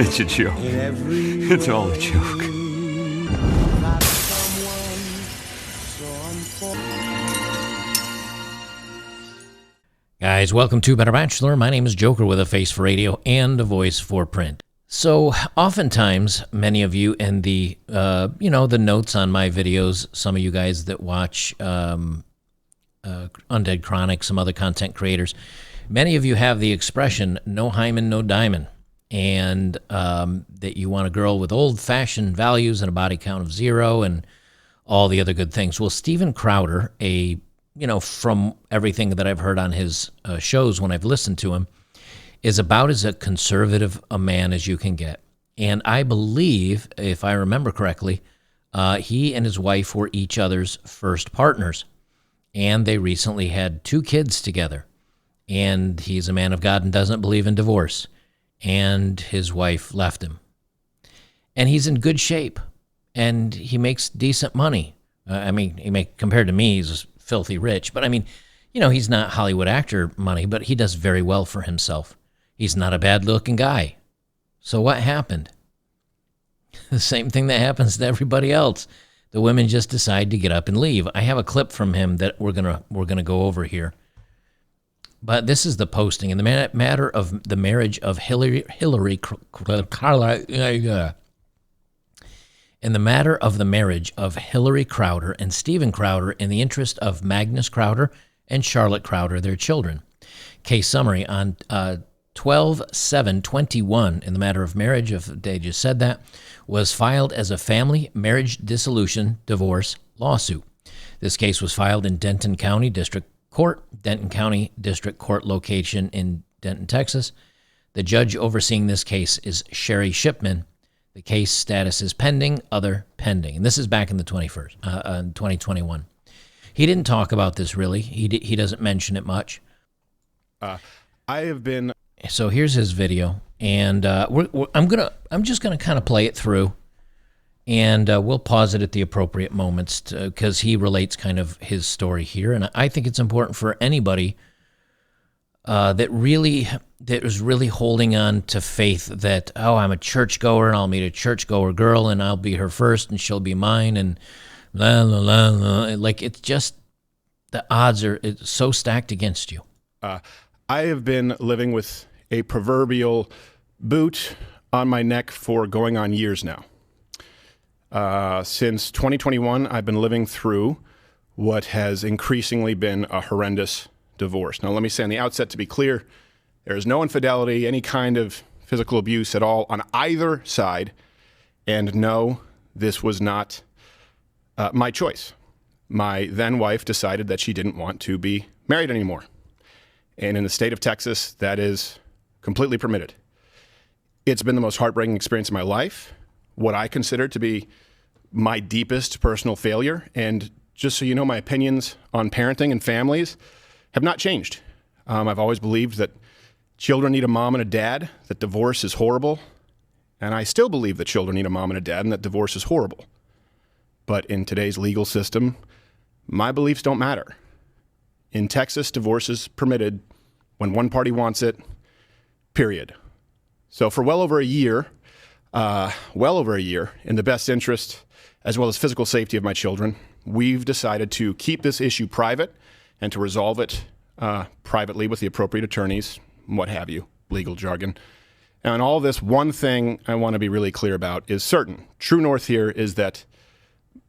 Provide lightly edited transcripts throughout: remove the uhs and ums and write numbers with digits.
It's a joke. It's all a joke. Guys, welcome to Better Bachelor. My name is Joker with a face for radio and a voice for print. So, oftentimes, many of you in the, the notes on my videos, some of you guys that watch Undead Chronic, some other content creators, many of you have the expression, no hymen, no diamond, and that you want a girl with old-fashioned values and a body count of 0 and all the other good things. Well, Steven Crowder, from everything that I've heard on his shows when I've listened to him, is about as a conservative a man as you can get. And I believe, if I remember correctly, he and his wife were each other's first partners. And they recently had 2 kids together. And he's a man of God and doesn't believe in divorce. And his wife left him. And he's in good shape. And he makes decent money. Compared to me, he's filthy rich. But he's not Hollywood actor money, but he does very well for himself. He's not a bad-looking guy. So what happened? The same thing that happens to everybody else. The women just decide to get up and leave. I have a clip from him that we're gonna go over here. But this is the posting in the matter of the marriage of Hillary Crowder and Steven Crowder in the interest of Magnus Crowder and Charlotte Crowder, their children. Case summary on 12/7/21 in the matter of marriage, if they just said that, was filed as a family marriage dissolution divorce lawsuit. This case was filed in Denton County District Court location in Denton, Texas. The judge overseeing this case is Sherry Shipman. The case status is pending, other pending. And this is back in the 2021. He didn't talk about this really. He doesn't mention it much. So here's his video, and I'm just gonna kind of play it through, and we'll pause it at the appropriate moments because he relates kind of his story here, and I think it's important for anybody that is really holding on to faith that, I'm a churchgoer and I'll meet a churchgoer girl and I'll be her first and she'll be mine and la la la la. Like, it's just the odds are so stacked against you. I have been living with a proverbial boot on my neck for going on years now. Since 2021, I've been living through what has increasingly been a horrendous divorce. Now, let me say on the outset, to be clear, there is no infidelity, any kind of physical abuse at all on either side. And no, this was not my choice. My then wife decided that she didn't want to be married anymore. And in the state of Texas, that is completely permitted. It's been the most heartbreaking experience of my life, what I consider to be my deepest personal failure. And just so you know, my opinions on parenting and families have not changed. I've always believed that children need a mom and a dad, that divorce is horrible. And I still believe that children need a mom and a dad and that divorce is horrible. But in today's legal system, my beliefs don't matter. In Texas, divorce is permitted when one party wants it, period. So for well over a year, in the best interest as well as physical safety of my children, we've decided to keep this issue private and to resolve it privately with the appropriate attorneys, what have you, legal jargon. And all this, one thing I want to be really clear about is certain. True north here is that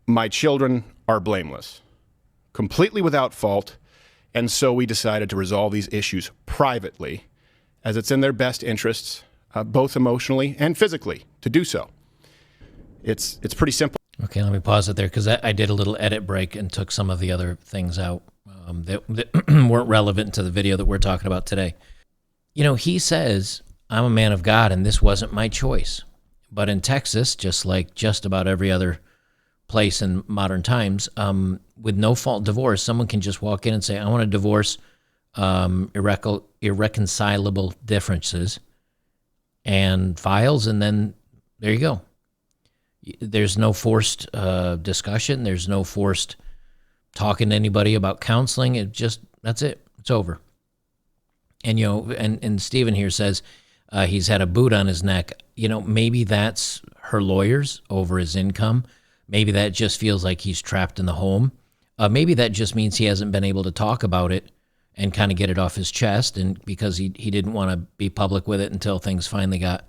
my children are blameless, completely without fault, and so we decided to resolve these issues privately, as it's in their best interests, both emotionally and physically, to do so. It's pretty simple. Okay, let me pause it there because I did a little edit break and took some of the other things out that weren't relevant to the video that we're talking about today. He says, I'm a man of God and this wasn't my choice. But in Texas, just like just about every other place in modern times, with no-fault divorce, someone can just walk in and say, I want to divorce irreconcilable differences, and files, and then there you go. There's no forced discussion. There's no forced talking to anybody about counseling. That's it. It's over. And, and Stephen here says, He's had a boot on his neck. Maybe that's her lawyers over his income. Maybe that just feels like he's trapped in the home. Maybe that just means he hasn't been able to talk about it and kind of get it off his chest, and because he didn't want to be public with it until things finally got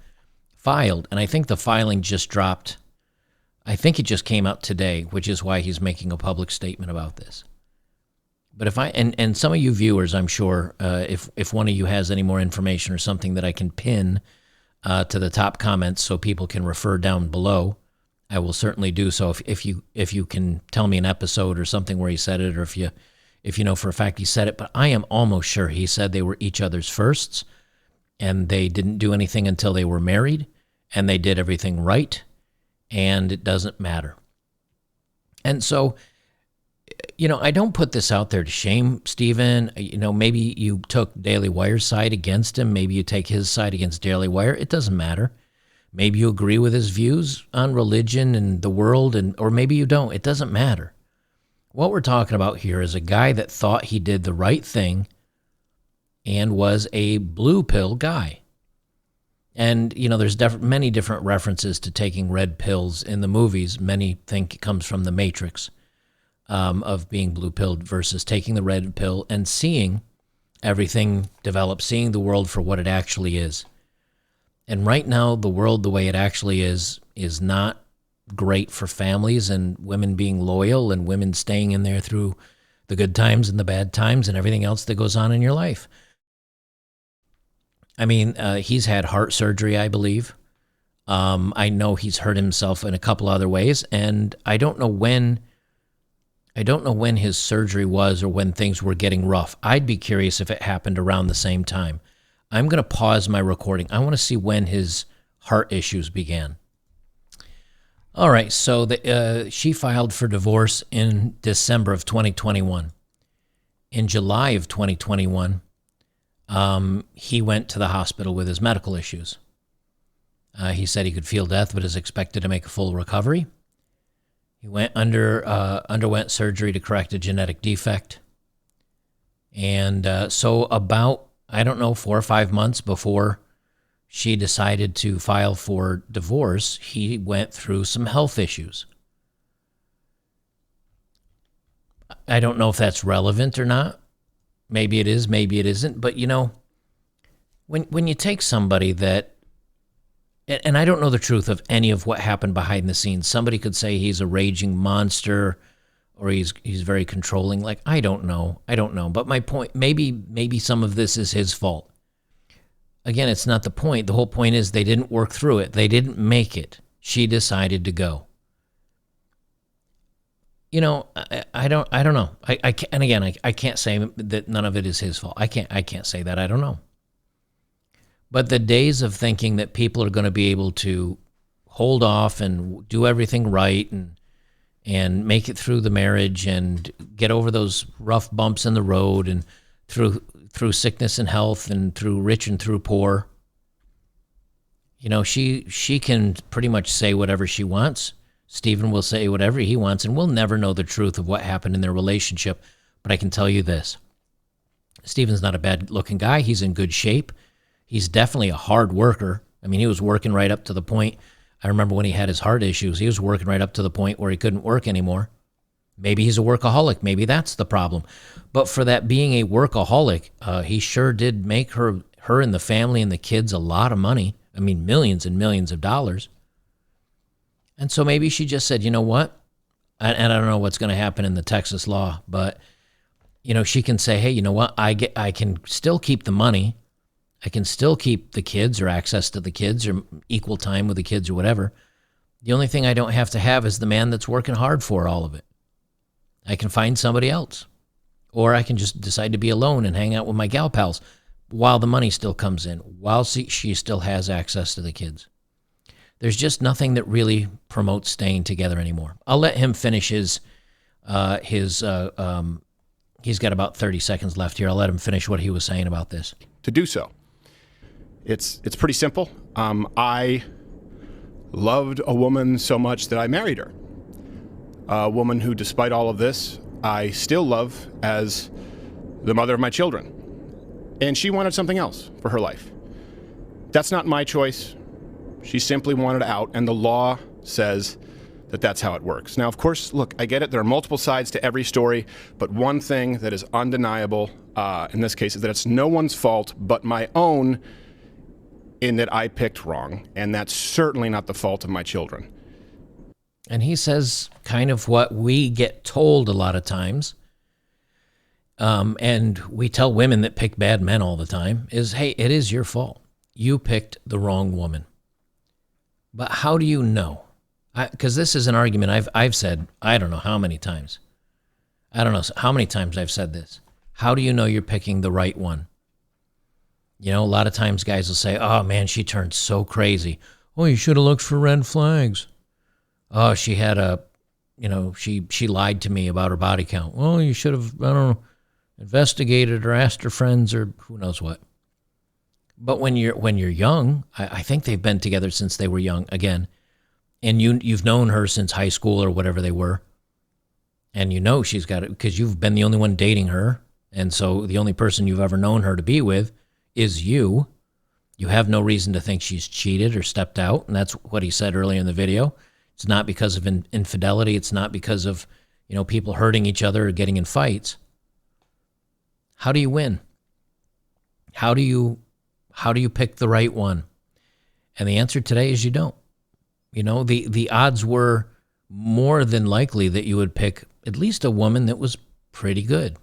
filed. And I think the filing just dropped. I think it just came out today, which is why he's making a public statement about this. But if and some of you viewers, I'm sure, if one of you has any more information or something that I can pin to the top comments so people can refer down below, I will certainly do so. If you can tell me an episode or something where he said it, or if you know for a fact he said it. But I am almost sure he said they were each other's firsts, and they didn't do anything until they were married, and they did everything right, and it doesn't matter. And so, I don't put this out there to shame Stephen. Maybe you took Daily Wire's side against him. Maybe you take his side against Daily Wire. It doesn't matter. Maybe you agree with his views on religion and the world, or maybe you don't. It doesn't matter. What we're talking about here is a guy that thought he did the right thing and was a blue pill guy. And, there's many different references to taking red pills in the movies. Many think it comes from the Matrix, of being blue-pilled versus taking the red pill and seeing everything develop, seeing the world for what it actually is. And right now, the world the way it actually is not great for families and women being loyal and women staying in there through the good times and the bad times and everything else that goes on in your life. I mean, he's had heart surgery, I believe. I know he's hurt himself in a couple other ways, and I don't know when his surgery was or when things were getting rough. I'd be curious if it happened around the same time. I'm going to pause my recording. I want to see when his heart issues began. All right, so she filed for divorce in December of 2021. In July of 2021, he went to the hospital with his medical issues. He said he could feel death, but is expected to make a full recovery. He underwent surgery to correct a genetic defect. And so about, 4 or 5 months before she decided to file for divorce, he went through some health issues. I don't know if that's relevant or not. Maybe it is, maybe it isn't. But, when you take somebody that, and I don't know the truth of any of what happened behind the scenes. Somebody could say he's a raging monster or he's very controlling. Like, I don't know. But my point, maybe some of this is his fault. Again, it's not the point. The whole point is they didn't work through it. They didn't make it. She decided to go. I don't know. I can't, and again, I can't say that none of it is his fault. I can't say that. I don't know. But the days of thinking that people are going to be able to hold off and do everything right and make it through the marriage and get over those rough bumps in the road and through sickness and health and through rich and through poor, she can pretty much say whatever she wants. Stephen will say whatever he wants, and we'll never know the truth of what happened in their relationship. But I can tell you this. Stephen's not a bad-looking guy. He's in good shape. He's definitely a hard worker. I mean, he was working right up to the point. I remember when he had his heart issues, he was working right up to the point where he couldn't work anymore. Maybe he's a workaholic. Maybe that's the problem. But for that being a workaholic, he sure did make her and the family and the kids a lot of money. I mean, millions and millions of dollars. And so maybe she just said, you know what? And I don't know what's going to happen in the Texas law, but, she can say, hey, you know what? I can still keep the money. I can still keep the kids or access to the kids or equal time with the kids or whatever. The only thing I don't have to have is the man that's working hard for all of it. I can find somebody else. Or I can just decide to be alone and hang out with my gal pals while the money still comes in, while she still has access to the kids. There's just nothing that really promotes staying together anymore. I'll let him finish he's got about 30 seconds left here. I'll let him finish what he was saying about this. To do so. It's pretty simple. I loved a woman so much that I married her. A woman who, despite all of this, I still love as the mother of my children. And she wanted something else for her life. That's not my choice. She simply wanted out, and the law says that that's how it works. Now, of course, look, I get it. There are multiple sides to every story, but one thing that is undeniable in this case is that it's no one's fault but my own in that I picked wrong, and that's certainly not the fault of my children. And he says kind of what we get told a lot of times, and we tell women that pick bad men all the time, is, hey, it is your fault. You picked the wrong woman. But how do you know? Because this is an argument I've said, I don't know how many times. I don't know how many times I've said this. How do you know you're picking the right one? You know, a lot of times guys will say, oh, man, she turned so crazy. Oh, you should have looked for red flags. Oh, she had she lied to me about her body count. Well, you should have, I don't know, investigated or asked her friends or who knows what. But when you're young, I think they've been together since they were young, again, and you've known her since high school or whatever they were, and you know she's got it because you've been the only one dating her, and so the only person you've ever known her to be with is you. You have no reason to think she's cheated or stepped out, and that's what he said earlier in the video. It's not because of infidelity. It's not because of, people hurting each other or getting in fights. How do you win? How do you pick the right one? And the answer today is you don't. The odds were more than likely that you would pick at least a woman that was pretty good.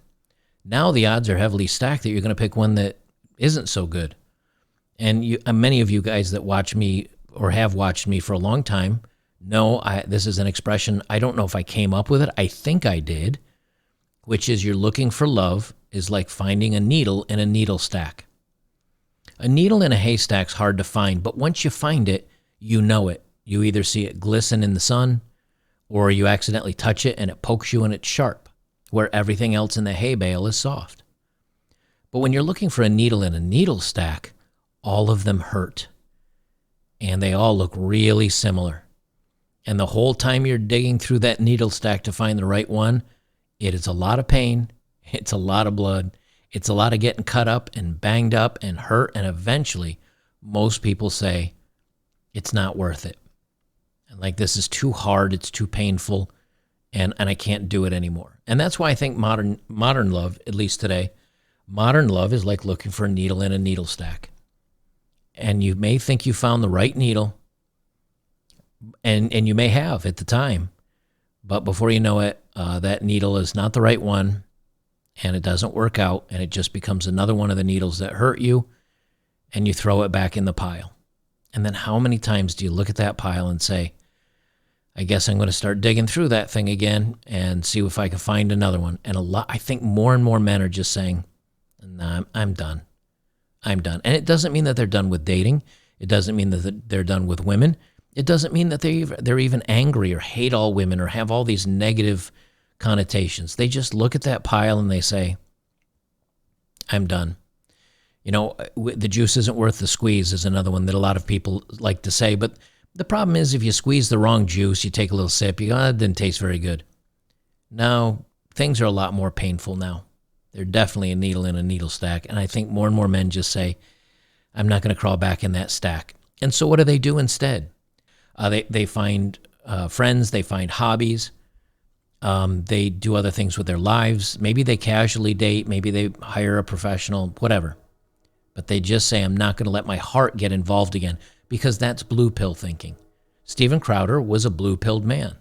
Now the odds are heavily stacked that you're going to pick one that isn't so good. And many of you guys that watch me or have watched me for a long time know this is an expression. I don't know if I came up with it. I think I did, which is you're looking for love is like finding a needle in a needle stack. A needle in a haystack's hard to find, but once you find it, you know it. You either see it glisten in the sun, or you accidentally touch it and it pokes you and it's sharp, where everything else in the hay bale is soft. But when you're looking for a needle in a needle stack, all of them hurt. And they all look really similar. And the whole time you're digging through that needle stack to find the right one, it is a lot of pain, it's a lot of blood, it's a lot of getting cut up and banged up and hurt, and eventually most people say it's not worth it. And like, this is too hard, it's too painful, and I can't do it anymore. And that's why I think modern love, at least today, modern love is like looking for a needle in a needle stack. And you may think you found the right needle, and you may have at the time, but before you know it, that needle is not the right one, and it doesn't work out, and it just becomes another one of the needles that hurt you, and you throw it back in the pile. And then how many times do you look at that pile and say, I guess I'm going to start digging through that thing again and see if I can find another one? And I think more and more men are just saying, nah, I'm done. I'm done. And it doesn't mean that they're done with dating. It doesn't mean that they're done with women. It doesn't mean that they're even angry or hate all women or have all these negative connotations. They just look at that pile and they say, I'm done. The juice isn't worth the squeeze is another one that a lot of people like to say. But the problem is if you squeeze the wrong juice, you take a little sip, you go, it didn't taste very good. Now, things are a lot more painful now. They're definitely a needle in a needle stack. And I think more and more men just say, I'm not going to crawl back in that stack. And so what do they do instead? They find friends, they find hobbies, they do other things with their lives. Maybe they casually date, maybe they hire a professional, whatever. But they just say, I'm not going to let my heart get involved again, because that's blue pill thinking. Steven Crowder was a blue-pilled man,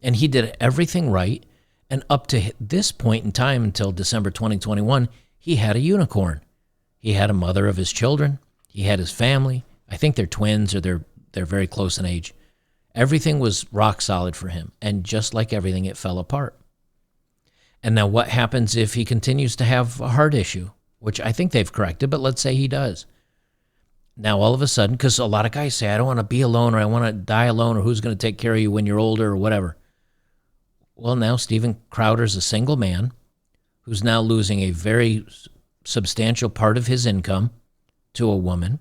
and he did everything right. And up to this point in time, until December 2021, he had a unicorn. He had a mother of his children. He had his family. I think they're twins, or they're very close in age. Everything was rock solid for him. And just like everything, it fell apart. And now what happens if he continues to have a heart issue, which I think they've corrected, but let's say he does. Now, all of a sudden, because a lot of guys say, I don't want to be alone, or I want to die alone, or who's going to take care of you when you're older, or whatever. Well, now Steven Crowder's a single man who's now losing a very substantial part of his income to a woman.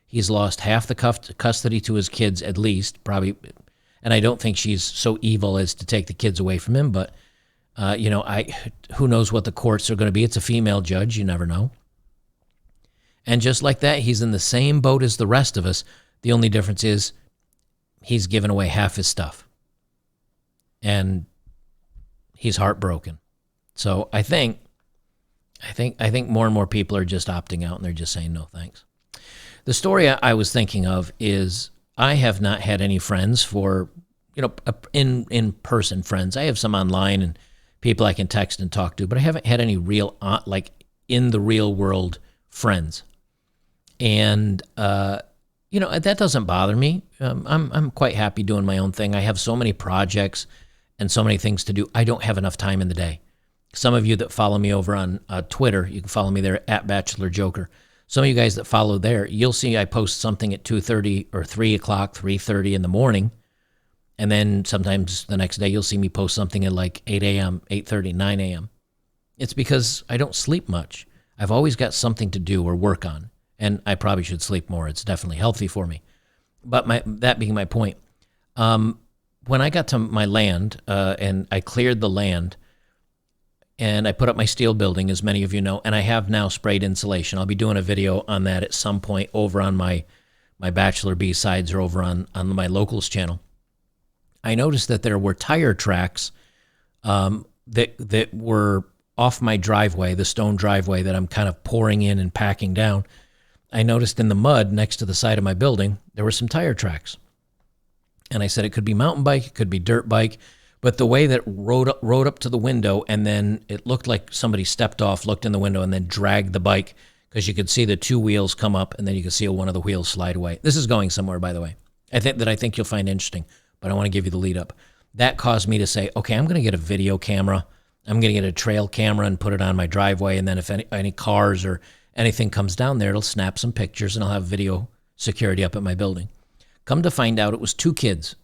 He's lost half the custody to his kids, at least, probably. And I don't think she's so evil as to take the kids away from him. But, who knows what the courts are going to be. It's a female judge. You never know. And just like that, he's in the same boat as the rest of us. The only difference is he's given away half his stuff. And he's heartbroken. So I think more and more people are just opting out and they're just saying no thanks. The story I was thinking of is I have not had any friends for, in-person friends. I have some online and people I can text and talk to, but I haven't had any real, like, in the real world friends. And, that doesn't bother me. I'm quite happy doing my own thing. I have so many projects and so many things to do. I don't have enough time in the day. Some of you that follow me over on Twitter, you can follow me there at Bachelor Joker. Some of you guys that follow there, you'll see I post something at 2:30 or 3 o'clock, 3:30 in the morning. And then sometimes the next day you'll see me post something at like 8 a.m., 8:30, 9 a.m. It's because I don't sleep much. I've always got something to do or work on. And I probably should sleep more. It's definitely healthy for me. But that being my point, when I got to my land and I cleared the land, and I put up my steel building, as many of you know, and I have now sprayed insulation. I'll be doing a video on that at some point over on my Bachelor B-sides or over on my Locals channel. I noticed that there were tire tracks that were off my driveway, the stone driveway that I'm kind of pouring in and packing down. I noticed in the mud next to the side of my building, there were some tire tracks. And I said it could be mountain bike, it could be dirt bike, but the way that rode up to the window, and then it looked like somebody stepped off, looked in the window, and then dragged the bike, because you could see the two wheels come up, and then you could see one of the wheels slide away. This is going somewhere, by the way. I think you'll find interesting, but I want to give you the lead up. That caused me to say, okay, I'm going to get a video camera. I'm going to get a trail camera and put it on my driveway, and then if any cars or anything comes down there, it'll snap some pictures, and I'll have video security up at my building. Come to find out, it was two kids,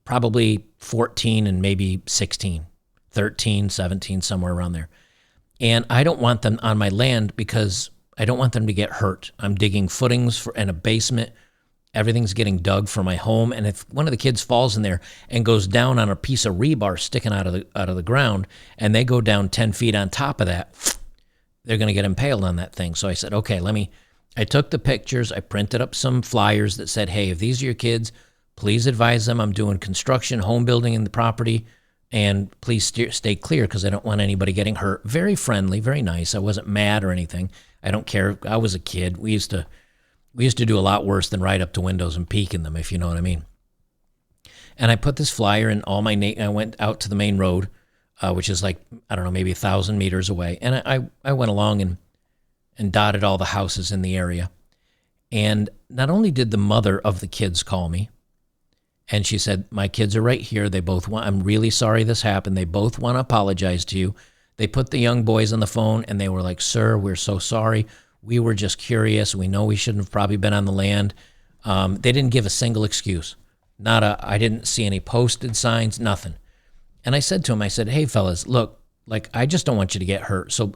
probably 14 and maybe 16, 13, 17, somewhere around there. And I don't want them on my land because I don't want them to get hurt. I'm digging footings in a basement. Everything's getting dug for my home. And if one of the kids falls in there and goes down on a piece of rebar sticking out of the ground, and they go down 10 feet on top of that, they're going to get impaled on that thing. So I said, okay, I took the pictures. I printed up some flyers that said, hey, if these are your kids, please advise them I'm doing construction, home building in the property, and please stay clear because I don't want anybody getting hurt. Very friendly, very nice. I wasn't mad or anything. I don't care. I was a kid. We used to do a lot worse than ride up to windows and peek in them, if you know what I mean. And I put this flyer in all my I went out to the main road, which is like, I don't know, maybe 1,000 meters away. And I went along and dotted all the houses in the area. And not only did the mother of the kids call me, and she said, my kids are right here. I'm really sorry this happened. They both want to apologize to you. They put the young boys on the phone and they were like, sir, we're so sorry. We were just curious. We know we shouldn't have probably been on the land. They didn't give a single excuse. I didn't see any posted signs, nothing. And I said to him, hey fellas, look, like, I just don't want you to get hurt. So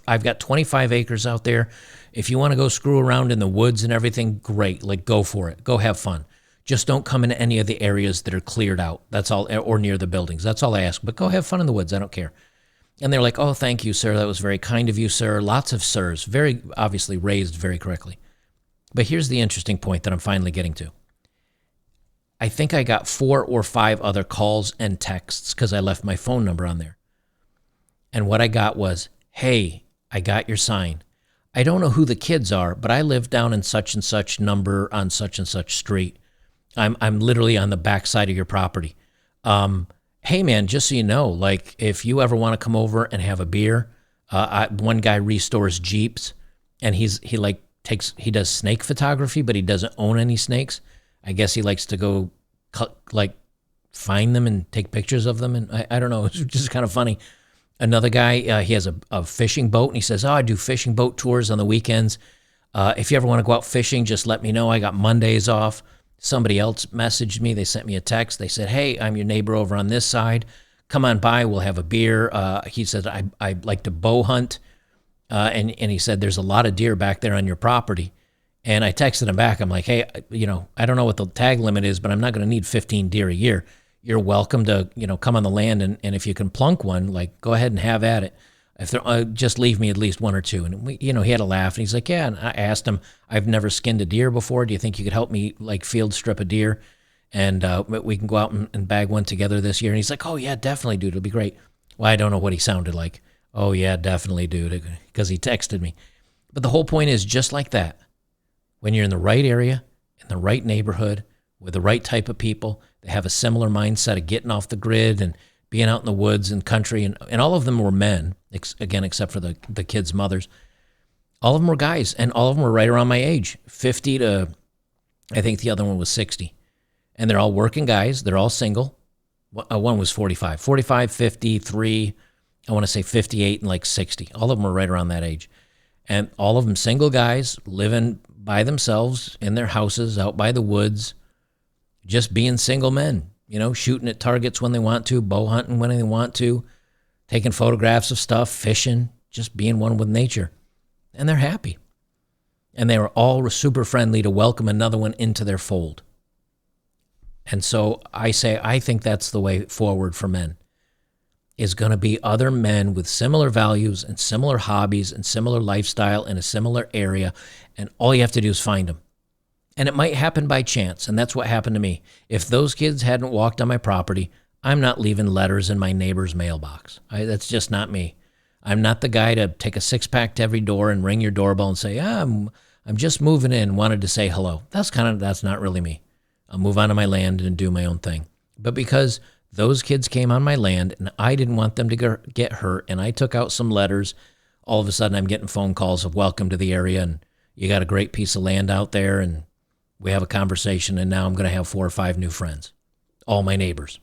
I've got 25 acres out there. If you want to go screw around in the woods and everything, great. Like, go for it. Go have fun. Just don't come into any of the areas that are cleared out. That's all, or near the buildings. That's all I ask. But go have fun in the woods. I don't care. And they're like, oh, thank you, sir. That was very kind of you, sir. Lots of sirs. Very obviously raised very correctly. But here's the interesting point that I'm finally getting to. I think I got 4 or 5 other calls and texts because I left my phone number on there. And what I got was, hey, I got your sign. I don't know who the kids are, but I live down in such and such number on such and such street. I'm literally on the backside of your property. Hey man, just so you know, like, if you ever want to come over and have a beer, one guy restores Jeeps, and he does snake photography, but he doesn't own any snakes. I guess he likes to go find them and take pictures of them, and I don't know, it's just kind of funny. Another guy, he has a fishing boat, and he says, I do fishing boat tours on the weekends. If you ever want to go out fishing, just let me know. I got Mondays off. Somebody else messaged me. They sent me a text. They said, hey, I'm your neighbor over on this side. Come on by. We'll have a beer. He said, I like to bow hunt. And he said, there's a lot of deer back there on your property. And I texted him back. I'm like, hey, I don't know what the tag limit is, but I'm not going to need 15 deer a year. You're welcome to, come on the land. And if you can plunk one, like, go ahead and have at it. If they're just leave me at least one or two. And he had a laugh, and he's like, yeah. And I asked him, I've never skinned a deer before. Do you think you could help me like field strip a deer, and we can go out and bag one together this year? And he's like, oh yeah, definitely, dude. It'll be great. Well, I don't know what he sounded like. Oh yeah, definitely, dude, because he texted me. But the whole point is, just like that, when you're in the right area, in the right neighborhood, with the right type of people, they have a similar mindset of getting off the grid and being out in the woods and country, and all of them were men, again, except for the kids' mothers. All of them were guys, and all of them were right around my age, 50 to, I think the other one was 60. And they're all working guys. They're all single. One was 45, 53, I want to say 58 and like 60. All of them were right around that age. And all of them single guys living by themselves in their houses out by the woods, just being single men. Shooting at targets when they want to, bow hunting when they want to, taking photographs of stuff, fishing, just being one with nature. And they're happy. And they were all super friendly to welcome another one into their fold. And so I think that's the way forward for men, is going to be other men with similar values and similar hobbies and similar lifestyle in a similar area. And all you have to do is find them. And it might happen by chance, and that's what happened to me. If those kids hadn't walked on my property, I'm not leaving letters in my neighbor's mailbox. That's just not me. I'm not the guy to take a six-pack to every door and ring your doorbell and say, I'm just moving in, wanted to say hello. That's not really me. I'll move on to my land and do my own thing. But because those kids came on my land and I didn't want them to get hurt, and I took out some letters, all of a sudden I'm getting phone calls of welcome to the area, and you got a great piece of land out there, and we have a conversation, and now I'm going to have 4 or 5 new friends, all my neighbors.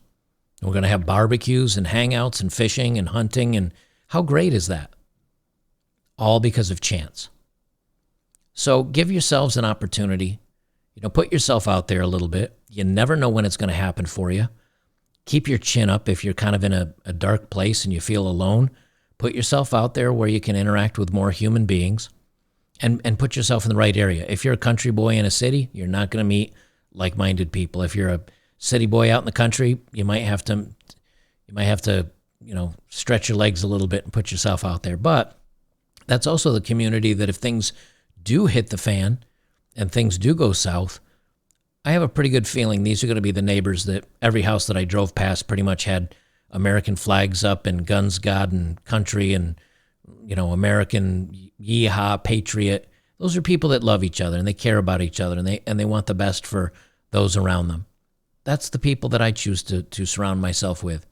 We're going to have barbecues and hangouts and fishing and hunting, and how great is that? All because of chance. So give yourselves an opportunity. Put yourself out there a little bit. You never know when it's going to happen for you. Keep your chin up if you're kind of in a dark place and you feel alone. Put yourself out there where you can interact with more human beings. And put yourself in the right area. If you're a country boy in a city, you're not going to meet like-minded people. If you're a city boy out in the country, you might have to, stretch your legs a little bit and put yourself out there. But that's also the community that if things do hit the fan and things do go south, I have a pretty good feeling these are going to be the neighbors that every house that I drove past pretty much had American flags up and guns, God, and country, and American yeehaw, patriot. Those are people that love each other and they care about each other, and they want the best for those around them. That's the people that I choose to surround myself with.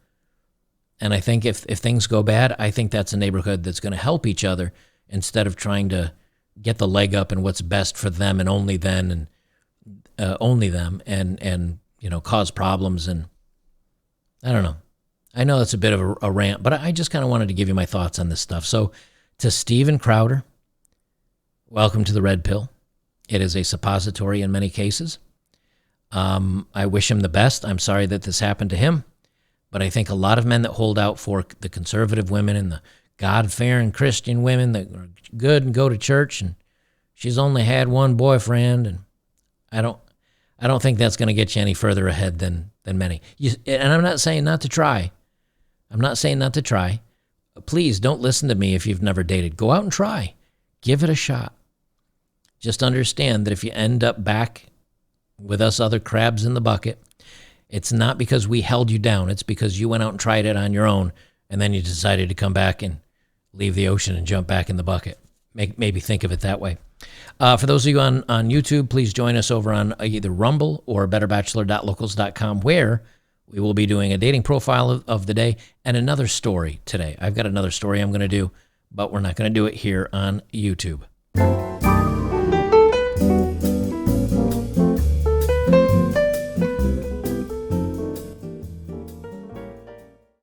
And I think if things go bad, I think that's a neighborhood that's going to help each other instead of trying to get the leg up and what's best for them and only them and cause problems. And I don't know. I know that's a bit of a rant, but I just kind of wanted to give you my thoughts on this stuff. So to Steven Crowder, welcome to the Red Pill. It is a suppository in many cases. I wish him the best. I'm sorry that this happened to him, but I think a lot of men that hold out for the conservative women and the God-fearing Christian women that are good and go to church, and she's only had one boyfriend, and I don't think that's going to get you any further ahead than many. And I'm not saying not to try. Please don't listen to me if you've never dated. Go out and try. Give it a shot. Just understand that if you end up back with us other crabs in the bucket, it's not because we held you down. It's because you went out and tried it on your own, and then you decided to come back and leave the ocean and jump back in the bucket. Maybe think of it that way. For those of you on YouTube, please join us over on either Rumble or betterbachelor.locals.com, where we will be doing a dating profile of the day and another story today. I've got another story I'm going to do, but we're not going to do it here on YouTube.